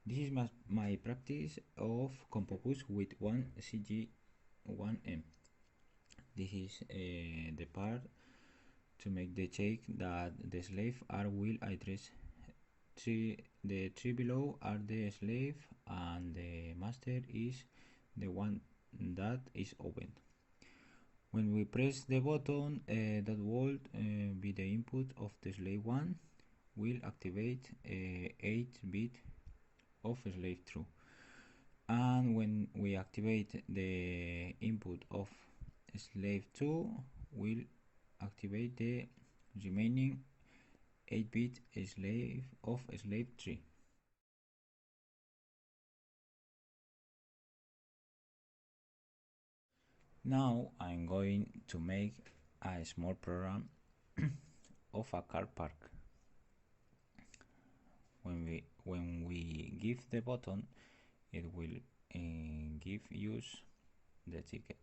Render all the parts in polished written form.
This is my practice of Compopus with 1CG1M. This is the part to make the check that the slave are will address. The three below are the slave and the master is the one that is opened. When we press the button that will be the input of the slave 1 will activate 8-bit of slave true, and when we activate the input of slave 2 will activate the remaining 8-bit slave of slave 3. Now I'm going to make a small program of a car park. When we give the button, it will give use the ticket.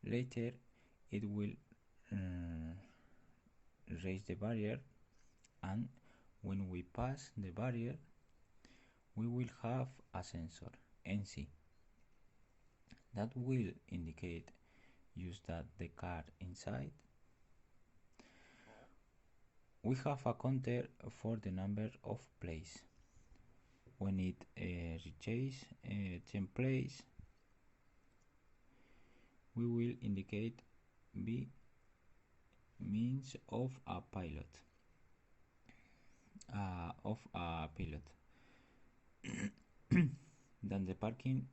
Later it will raise the barrier, and when we pass the barrier we will have a sensor NC that will indicate use that the car inside. We have a counter for the number of plays. When it reaches 10 plays, we will indicate B means of a pilot. Then the parking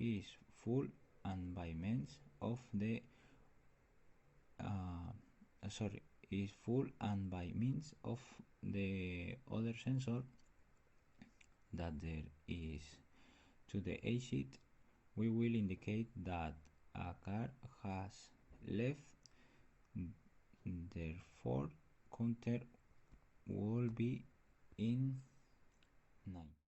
is full, and by means of the is full, and by means of the other sensor that there is to the exit, we will indicate that a car has left. Therefore counter will be in 9.